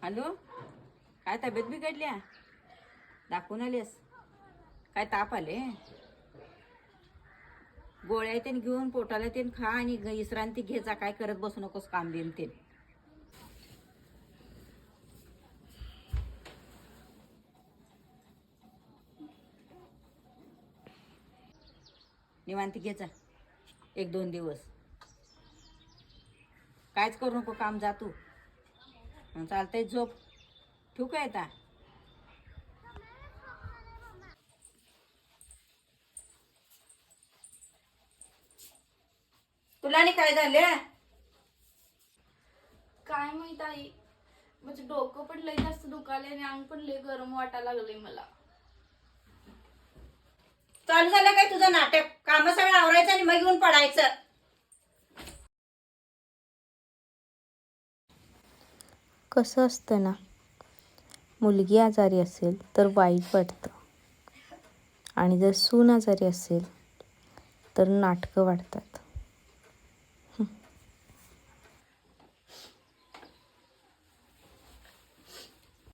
Hello, काय तब्येत बिघडली? दाखवून आलीस? काय ताप आले? गोळ्या तेन घेऊन पोटाला तेन खा आणि विश्रांती घे जा. काय करत बसू नकोस काम बिम ते. निवांत घे जा 1-2 दिवस. कायच करू नको, काम जा तू. चालतंय, झोप. ठेवू काय आता? तुला आणि काय झालं? काय माहित आई, म्हणजे डोकं पण लय जास्त दुखाले आणि अंग पण लय गरम वाटायला लागले मला. चालू झालं काय तुझं नाटक? काम सगळं आवरायचं आणि मग येऊन पडायचं. कसं असतं ना, मुलगी आजारी असेल तर वाईट वाटतं आणि जर सून आजारी असेल तर नाटकं वाढतात.